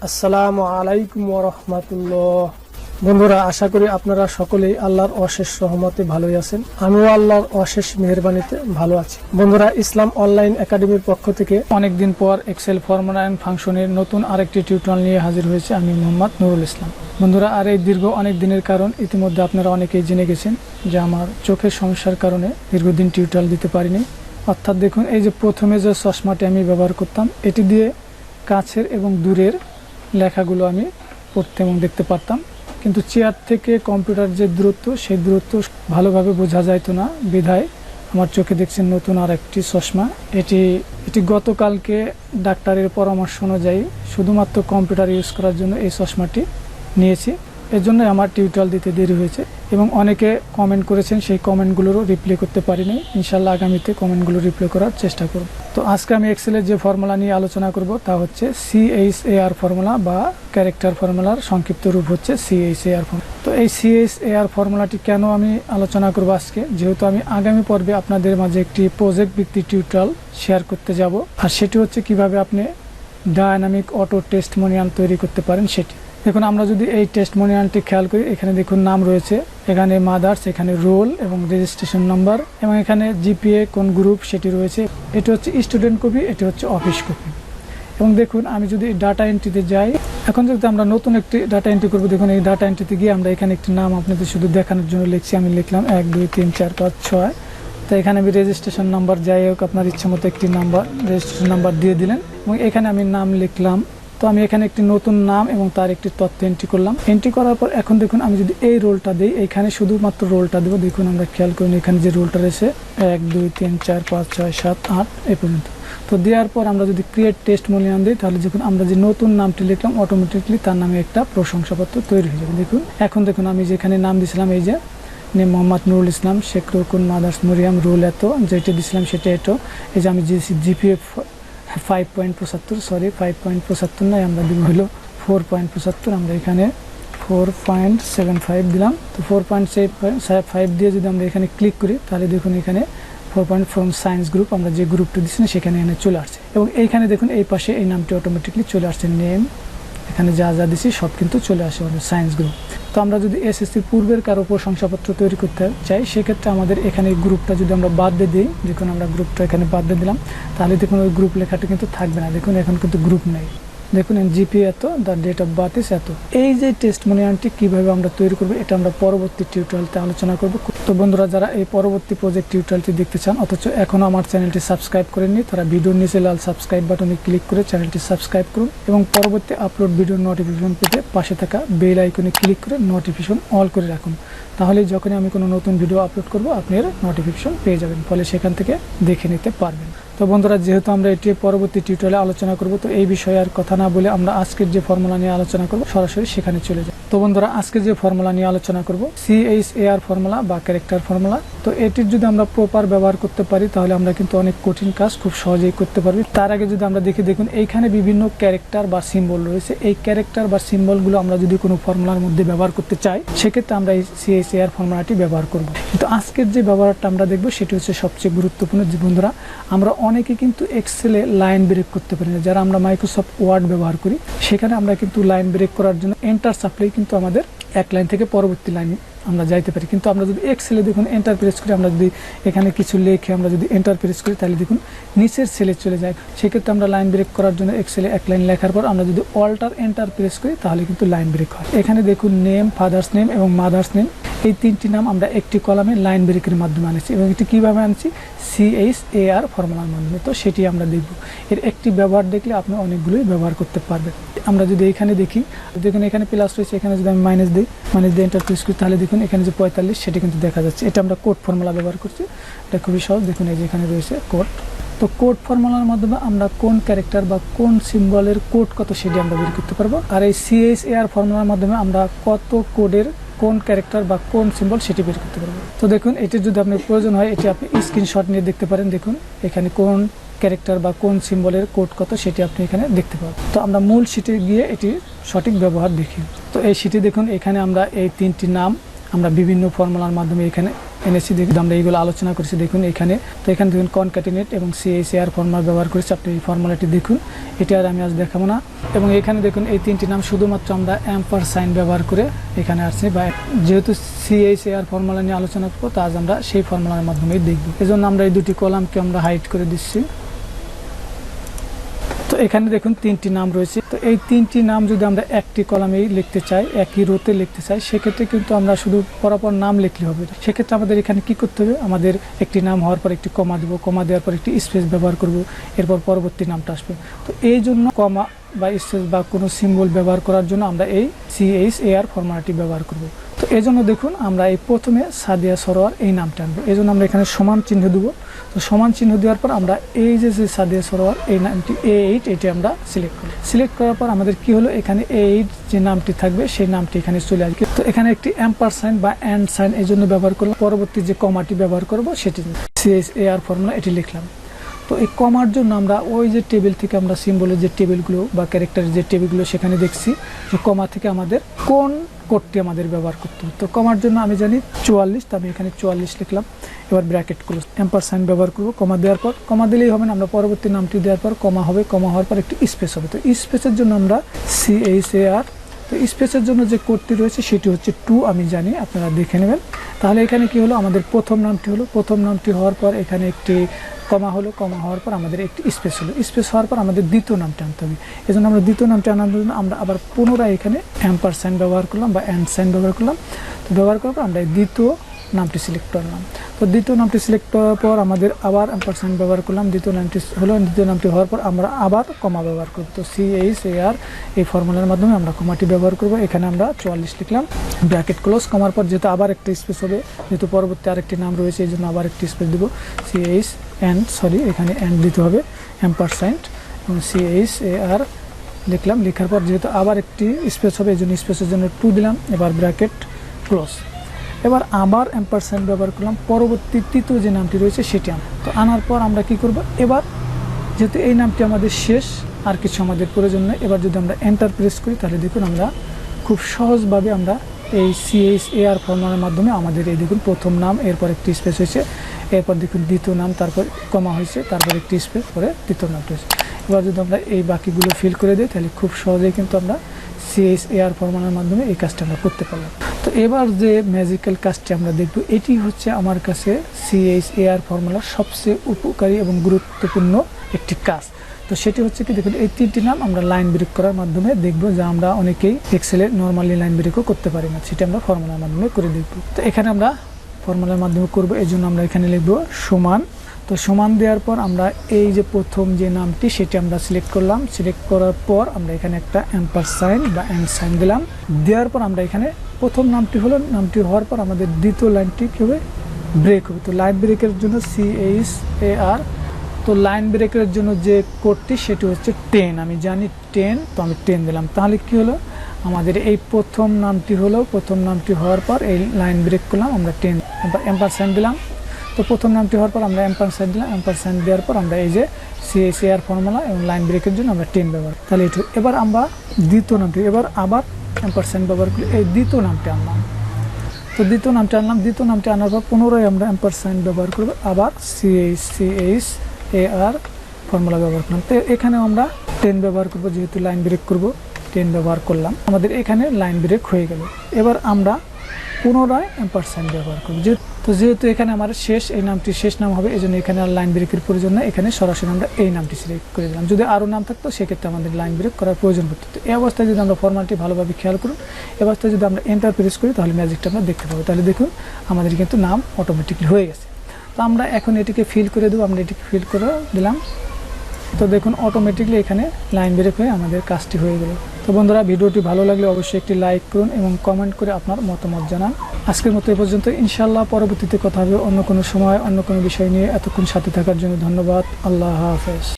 আসসালামু আলাইকুম ওয়া রাহমাতুল্লাহ। বন্ধুরা, আশা করি আপনারা সকলেই আল্লাহর অশেষ রহমতে ভালোই আছেন। আমিও আল্লাহর অশেষ মেহেরবানিতে ভালো আছি। বন্ধুরা, ইসলাম অনলাইন একাডেমির পক্ষ থেকে অনেকদিন পর এক্সেল ফর্মুলা এন্ড ফাংশনের নতুন আরেকটি টিউটোরিয়াল নিয়ে হাজির হয়েছে আমি মোহাম্মদ নুরুল ইসলাম। বন্ধুরা, আর এই দীর্ঘ অনেক দিনের কারণ ইতিমধ্যে আপনারা অনেকেই জেনে গেছেন যে আমার চোখের সমস্যার কারণে দীর্ঘদিন টিউটোরিয়াল দিতে পারিনি। অর্থাৎ দেখুন, এই যে প্রথমে যে চশমাটি আমি ব্যবহার করতাম, এটি দিয়ে কাছের এবং দূরের লেখাগুলো আমি পড়তে এবং দেখতে পারতাম, কিন্তু চেয়ার থেকে কম্পিউটার যে দূরত্ব, সেই দূরত্ব ভালোভাবে বোঝা যাইতো না। বিধায় আমার চোখে দেখছেন নতুন আর একটি চশমা। এটি গতকালকে ডাক্তারের পরামর্শ অনুযায়ী শুধুমাত্র কম্পিউটার ইউজ করার জন্য এই চশমাটি নিয়েছি। এর জন্য আমার টিউটোরিয়াল দিতে দেরি হয়েছে এবং অনেকে কমেন্ট করেছেন, সেই কমেন্টগুলোরও রিপ্লাই করতে পারিনি। ইনশাল্লাহ আগামীতে কমেন্টগুলো রিপ্লাই করার চেষ্টা করব। তো আজকে আমি এক্সেলের যে ফর্মুলা নিয়ে আলোচনা করব তা হচ্ছে CHAR ফর্মুলা বা ক্যারেক্টার ফর্মুলার সংক্ষিপ্ত রূপ হচ্ছে CHAR ফর্মুলা। তো এই CHAR ফর্মুলাটি কেন আমি আলোচনা করব আজকে, যেহেতু আমি আগামী পর্বে আপনাদের মাঝে একটি প্রজেক্ট ভিত্তিক টিউটোরিয়াল শেয়ার করতে যাব, আর সেটি হচ্ছে কিভাবে আপনি ডায়নামিক অটো টেস্টমোনিয়াল তৈরি করতে পারেন সেটি। দেখুন, আমরা যদি এই টেস্টমোনিয়ালটি খেয়াল করি, এখানে দেখুন নাম রয়েছে, এখানে মাদার্স, এখানে রোল এবং রেজিস্ট্রেশন নাম্বার, এবং এখানে জিপিএ কোন গ্রুপ সেটি রয়েছে। এটি হচ্ছে স্টুডেন্ট কপি, এটি হচ্ছে অফিস কপি। এবং দেখুন, আমি যদি ডাটা এন্ট্রিতে যাই, এখন যদি আমরা নতুন একটি ডাটা এন্ট্রি করবো, দেখুন এই ডাটা এন্ট্রিতে গিয়ে আমরা এখানে একটি নাম আপনাদের শুধু দেখানোর জন্য লিখছি। আমি লিখলাম 1 2 3 4 5 6। তো এখানে আমি রেজিস্ট্রেশন নাম্বার, যাই হোক আপনার ইচ্ছা মতো একটি নাম্বার, রেজিস্ট্রেশন নাম্বার দিয়ে দিলেন এবং এখানে আমি নাম লিখলাম। তো আমি এখানে একটি নতুন নাম এবং তার একটি তথ্য এন্ট্রি করলাম। এন্ট্রি করার পর এখন দেখুন, আমি যদি এই রোলটা দিই, এখানে শুধুমাত্র রোলটা দেবো। দেখুন, আমরা খেয়াল করি এখানে যে রোলটা রয়েছে 1 2 3 4 5 6 7 8 এই পর্যন্ত। তো দেওয়ার পর আমরা যদি ক্রিয়েট টেস্টমোনিয়াল দিই, তাহলে দেখুন আমরা যে নতুন নামটি লিখলাম অটোমেটিকলি তার নামে একটা প্রশংসাপত্র তৈরি হয়ে যাবে। দেখুন, এখন দেখুন আমি যেখানে নাম দিয়েছিলাম, এই যে name Mohammad Nurul Islam, Sheikh রকুন, mother's Mariam, role এত, যেটা দিয়েছিলাম সেটা এটো। এই যে আমি জিপিএ 5.75, সরি 5.75 নয়, আমরা দিব হলো 4.75। আমরা এখানে 4.75 দিলাম। তো 4.75 দিয়ে যদি আমরা এখানে ক্লিক করি, তাহলে দেখুন এখানে 4 ফ্রম সায়েন্স গ্রুপ, আমরা যে গ্রুপটি দিচ্ছি সেখানে এনে চলে আসছে। এবং এইখানে দেখুন এই পাশে এই নামটি অটোমেটিকলি চলে আসছে, নেম, এখানে যা যা দিচ্ছি সব কিন্তু চলে আসে সায়েন্স গ্রুপ। তো আমরা যদি এসএসসির পূর্বের কারো প্রশংসাপত্র তৈরি করতে চাই, সেক্ষেত্রে আমাদের এখানে এই গ্রুপটা যদি আমরা বাদ দিয়ে দিই, দেখুন আমরা গ্রুপটা এখানে বাদ দিয়ে দিলাম, তাহলে দেখুন ওই গ্রুপ লেখাটা কিন্তু থাকবে না। দেখুন এখন কিন্তু গ্রুপ নেই। দেখুন জিপি এত, দ্য ডেট অফ বার্থ ইস এত। এই যে টেস্টমোনিয়ালটি কিভাবে আমরা তৈরি করবো, এটা আমরা পরবর্তী টিউটোরিয়ালতে আলোচনা করব। তো বন্ধুরা, যারা এই পরবর্তী প্রজেক্ট টিউটোরিয়ালটি দেখতে চান অথচ এখনও আমার চ্যানেলটি সাবস্ক্রাইব করেননি, তারা ভিডিওর নিচে লাল সাবস্ক্রাইব বাটনে ক্লিক করে চ্যানেলটি সাবস্ক্রাইব করুন এবং পরবর্তী আপলোড ভিডিওর নোটিফিকেশন পেতে পাশে থাকা বেল আইকনে ক্লিক করে নোটিফিকেশন অল করে রাখুন। তাহলে যখনই আমি কোনো নতুন ভিডিও আপলোড করব, আপনি এর নোটিফিকেশন পেয়ে যাবেন, ফলে সেখান থেকে দেখে নিতে পারবেন। তো বন্ধুরা, যেহেতু আমরা এটি পরবর্তী টিউটোরিয়ালে আলোচনা করব, তো এই বিষয়ে আর কথা না বলে আমরা আজকের যে ফর্মুলা নিয়ে আলোচনা করব সরাসরি সেখানে চলে যাব। তো বন্ধুরা, আজকে যে ফর্মুলা নিয়ে আলোচনা করব CHAR ফর্মুলা বা ক্যারেক্টার ফর্মুলা। তো এটির যদি আমরা প্রপার ব্যবহার করতে পারি, তাহলে আমরা কিন্তু অনেক কঠিন কাজ খুব সহজেই করতে পারবি। তার আগে যদি আমরা দেখুন এইখানে বিভিন্ন ক্যারেক্টার বা সিম্বল রয়েছে। এই ক্যারেক্টার বা সিম্বলগুলো আমরা যদি কোনো ফর্মুলার মধ্যে ব্যবহার করতে চাই, সেক্ষেত্রে আমরা এই CHAR ফর্মুলাটি ব্যবহার করব। কিন্তু আজকের যে ব্যবহারটা আমরা দেখব সেটি হচ্ছে সবচেয়ে গুরুত্বপূর্ণ। যে বন্ধুরা, আমরা অনেকে কিন্তু এক্সেলে লাইন ব্রেক করতে পারি না। যারা আমরা মাইক্রোসফট ওয়ার্ড ব্যবহার করি, সেখানে আমরা কিন্তু লাইন ব্রেক করার জন্য এন্টার চাপলেই কিন্তু আমাদের এক লাইন থেকে পরবর্তী লাইন আমরা যাইতে পারি। কিন্তু আমরা যদি এক্সেলে দেখুন এন্টার প্রেস করি, আমরা যদি এখানে কিছু লিখে আমরা যদি এন্টার প্রেস করি, তাহলে দেখুন নিচের সেলে চলে যায়। সেক্ষেত্রে আমরা লাইন ব্রেক করার জন্য এক্সেলে এক লাইন লেখার পর আমরা যদি অল্টার এন্টার প্রেস করি, তাহলে কিন্তু লাইন ব্রেক হয়। এখানে দেখুন নেম, ফাদার্স নেম এবং মাদার্স নেম, এই তিনটি নাম আমরা একটি কলামে লাইন ব্রেকের মাধ্যমে আনছি। এবং এটি কীভাবে আনছি? CHAR ফর্মুলার মাধ্যমে। তো সেটি আমরা দেখব। এর একটি ব্যবহার দেখলে আপনি অনেকগুলোই ব্যবহার করতে পারবেন। আমরা যদি এখানে দেখি, দেখুন এখানে প্লাস রয়েছে, এখানে যদি আমি মাইনাস দিই, এন্টার প্রেস করি, তাহলে দেখুন এখানে যে 45 সেটি কিন্তু দেখা যাচ্ছে। এটা আমরা কোড ফর্মুলা ব্যবহার করছি, এটা খুবই সহজ। দেখুন এই যে এখানে রয়েছে কোড। তো কোড ফর্মুলার মাধ্যমে আমরা কোন ক্যারেক্টার বা কোন সিম্বলের কোড কত সেটি আমরা বের করতে পারবো। আর এই CHAR ফর্মুলার মাধ্যমে আমরা কত কোডের কোন ক্যারেক্টার বা কোন সিম্বল সেটি বের করতে পারবো। তো দেখুন, এটি যদি আপনার প্রয়োজন হয়, এটি আপনি স্ক্রিনশট নিয়ে দেখতে পারেন। দেখুন এখানে কোন ক্যারেক্টার বা কোন সিম্বলের কোড কত সেটি আপনি এখানে দেখতে পাবেন। তো আমরা মূল শিটে গিয়ে এটির সঠিক ব্যবহার দেখি। তো এই শিটে দেখুন এখানে আমরা এই তিনটি নাম আমরা বিভিন্ন ফর্মুলার মাধ্যমে এখানে এনেছি, দেখুন আমরা এইগুলো আলোচনা করেছি। দেখুন এখানে দেখুন কনক্যাটিনেট এবং CHAR ফর্মুলা ব্যবহার করেছি। আপনি এই ফর্মুলাটি দেখুন, এটা আর আমি আজ দেখাবো না। এবং এখানে দেখুন এই 3টি নাম শুধুমাত্র আমরা অ্যাম্পারসাইন ব্যবহার করে এখানে আসছি, বা যেহেতু CHAR ফর্মুলা নিয়ে আলোচনা করবো, তা আজ আমরা সেই ফর্মুলার মাধ্যমেই দেখব। এজন্য আমরা এই দুটি কলামকে আমরা হাইড করে দিচ্ছি। তো এখানে দেখুন 3টি নাম রয়েছে। তো এই 3টি নাম যদি আমরা একটি কলামেই লিখতে চাই, একই রোতে লিখতে চাই, সেক্ষেত্রে কিন্তু আমরা শুধু পরপর নাম লিখলে হবে। সেক্ষেত্রে আমাদের এখানে কি করতে হবে, আমাদের একটি নাম হওয়ার পর একটি কমা দেবো, কমা দেওয়ার পর একটি স্পেস ব্যবহার করব, এরপর পরবর্তী নামটা আসবে। তো এই জন্য কমা বা স্পেস বা কোনো সিম্বল ব্যবহার করার জন্য আমরা এই CHAR ফর্মুলাটি ব্যবহার করব। তো এই জন্য দেখুন আমরা এই প্রথমে সাদিয়া সরোয়ার এই নামটা আনবো। এই জন্য আমরা এখানে সমান চিহ্ন দেবো। তো সমান চিহ্ন দেওয়ার পর আমরা এই যে সাদিয়া সরোয়ার এই নামটি A8 এটি আমরা সিলেক্ট করি। সিলেক্ট করার পর আমাদের কি হলো, এখানে A8 যে নামটি থাকবে সেই নামটি এখানে চলে আসবে। তো এখানে একটি অ্যাম্পারসাইন বা অ্যান্ড সাইন এই জন্য ব্যবহার করলাম। পরবর্তী যে কমাটি ব্যবহার করব সেটি CHAR ফর্মুলা এটি লিখলাম। তো এই কমার জন্য আমরা ওই যে টেবিল থেকে আমরা সিম্বলের যে টেবিলগুলো বা ক্যারেক্টারের যে টেবিলগুলো সেখানে দেখছি যে কমা থেকে আমাদের কোন কোডটি আমাদের ব্যবহার করতে হবে। তো কমার জন্য আমি জানি 44, তো আমি এখানে 44 লিখলাম। এবার ব্র্যাকেট ক্লোজ, অ্যাম্পারসাইন ব্যবহার করব। কমা দেওয়ার পর, কমা দিলেই হবে না, আমরা পরবর্তী নামটি দেওয়ার পর কমা হবে, কমা হওয়ার পর একটি স্পেস হবে। তো স্পেসের জন্য আমরা CHAR, তো স্পেসের জন্য যে কোডটি রয়েছে সেটি হচ্ছে 2, আমি জানি, আপনারা দেখে নেবেন। তাহলে এখানে কি হলো, আমাদের প্রথম নামটি হলো, প্রথম নামটি হওয়ার পর এখানে একটি কমা হলো, কমা হওয়ার পর আমাদের একটি স্পেস হলো, স্পেস হওয়ার পর আমাদের দ্বিতীয় নামটি আনতে হবে। এই জন্য আমরা দ্বিতীয় নামটি আনার জন্য আমরা আবার পুনরায় এখানে অ্যাম্পারসাইন ব্যবহার করলাম বা অ্যান্ড সাইন ব্যবহার করলাম। তো ব্যবহার করার পর আমরা এই দ্বিতীয় নামটি সিলেক্ট করলাম। তো দ্বিতীয় নামটি সিলেক্ট করার পর আমাদের আবার অ্যাম্পারসাইন ব্যবহার করলাম। দ্বিতীয় নামটি হলো, দ্বিতীয় নামটি হওয়ার পর আমরা আবার কমা ব্যবহার করব। তো CHAR এই ফর্মুলার মাধ্যমে আমরা কমাটি ব্যবহার করব। এখানে আমরা 44 লিখলাম, ব্র্যাকেট ক্লোজ। কমার পর যেহেতু আবার একটা স্পেস হবে, যেহেতু পরবর্তী আরেকটি নাম রয়েছে এই জন্য আবার একটি স্পেস দেবো। এখানে অ্যান্ড দিতে হবে, অ্যাম্পারসাইন এবং CHAR লিখলাম। লেখার পর যেহেতু আবার একটি স্পেস হবে এই জন্য স্পেসের জন্য 2 দিলাম। এবার ব্র্যাকেট ক্লোজ। এবার আবার অ্যাম্পারসাইন ব্যবহার করলাম, পরবর্তী তৃতীয় যে নামটি রয়েছে সেটি তো আনার পর আমরা কি করব, এবার যেহেতু এই নামটি আমাদের শেষ, আর কিছু আমাদের প্রয়োজন নেই। এবার যদি আমরা এন্টার প্রেস করি তাহলে দেখুন আমরা খুব সহজভাবে আমরা এই CHAR ফর্মুলার মাধ্যমে আমাদের এই দেখুন প্রথম নাম, এরপর একটি স্পেস হয়েছে, এরপর দেখুন দ্বিতীয় নাম, তারপর কমা হয়েছে, তারপর একটি স্পেস, পরে তৃতীয় নামটি হয়েছে। এবার যদি আমরা এই বাকিগুলো ফিল করে দিই তাহলে খুব সহজেই কিন্তু আমরা CHAR ফর্মুলার মাধ্যমে এই কাজটা আমরা করতে পারলাম। তো এবার যে ম্যাজিক্যাল কাজটি আমরা দেখব, এটি হচ্ছে আমার কাছে CHAR ফর্মুলার সবচেয়ে উপকারী এবং গুরুত্বপূর্ণ একটি কাজ। তো সেটি হচ্ছে কি, দেখুন এই 3টি নাম আমরা লাইন ব্রেক করার মাধ্যমে দেখব, যা আমরা অনেকেই এক্সেলে নর্মালি লাইন ব্রেকও করতে পারি না, সেটা আমরা ফর্মুলার মাধ্যমে করে দেখব। তো এখানে আমরা ফর্মুলার মাধ্যমে করব, এই জন্য আমরা এখানে লিখব সমান। তো সমান দেওয়ার পর আমরা এই যে প্রথম যে নামটি সেটি আমরা সিলেক্ট করলাম। সিলেক্ট করার পর আমরা এখানে একটা অ্যাম্পারসাইন বা অ্যান্ড সাইন দিলাম। দেওয়ার পর আমরা এখানে প্রথম নামটি হলো, নামটি হওয়ার পর আমাদের দ্বিতীয় লাইনটি কী হবে, ব্রেক হবে। তো লাইন ব্রেকের জন্য CHAR, তো লাইন ব্রেকের জন্য যে কোডটি সেটি হচ্ছে 10, আমি জানি 10, তো আমি 10 দিলাম। তাহলে কি হলো, আমাদের এই প্রথম নামটি হলো, প্রথম নামটি হওয়ার পর এই লাইন ব্রেক করলাম আমরা 10, অ্যাম্পারসাইন দিলাম। তো প্রথম নামটি হওয়ার পর আমরা অ্যাম্পারসাইন দিলাম, অ্যাম্পারসাইন দেওয়ার পর আমরা এই যে CHAR ফর্মুলা এবং লাইন ব্রেকের জন্য আমরা 10 ব্যবহার, তাহলে এটু। এবার আমরা দ্বিতীয় নামটি, এবার আবার অ্যাম্পারসাইন ব্যবহার করি, এই দ্বিতীয় নামটি আনলাম। তো দ্বিতীয় নামটি আনলাম, দ্বিতীয় নামটি আনার পর পুনরায় আমরা অ্যাম্পারসাইন ব্যবহার করব, আবার CHAR ফর্মুলা ব্যবহার করলাম। তো এখানে আমরা 10 ব্যবহার করব, যেহেতু লাইন ব্রেক করব 10 ব্যবহার করলাম, আমাদের এখানে লাইন ব্রেক হয়ে গেল। এবার আমরা পুনরায় অ্যাম্পারসাইন ব্যবহার করব। তো যেহেতু এখানে আমার শেষ, এই নামটি শেষ নাম হবে, এই জন্য এখানে আর লাইন ব্রেকের প্রয়োজন নেই, এখানে সরাসরি আমরা এই নামটি সিলেক্ট করে দিলাম। যদি আরও নাম থাকতো সেক্ষেত্রে আমাদের লাইন ব্রেক করার প্রয়োজন পড়তো। তো এই অবস্থায় যদি আমরা ফরম্যাটটি ভালোভাবে খেয়াল করুন, এই অবস্থায় যদি আমরা এন্টার প্রেস করি তাহলে ম্যাজিকটা আমরা দেখতে পাবো। তাহলে দেখুন আমাদের কিন্তু নাম অটোমেটিকলি হয়ে গেছে। তো আমরা এখন এটিকে ফিল করে দেবো, আমরা এটিকে ফিল করে দিলাম। তো দেখুন অটোমেটিকলি এখানে লাইন ব্রেক হয়ে আমাদের কাজটি হয়ে গেল। তো বন্ধুরা, ভিডিওটি ভালো লাগলে অবশ্যই একটি লাইক করুন এবং কমেন্ট করে আপনার মতামত জানান। আজকের মতো এই পর্যন্ত, ইনশাআল্লাহ পরবর্তীতে কথা হবে অন্য কোনো সময় অন্য কোনো বিষয় নিয়ে। এতক্ষণ সাথে থাকার জন্য ধন্যবাদ। আল্লাহ হাফেজ।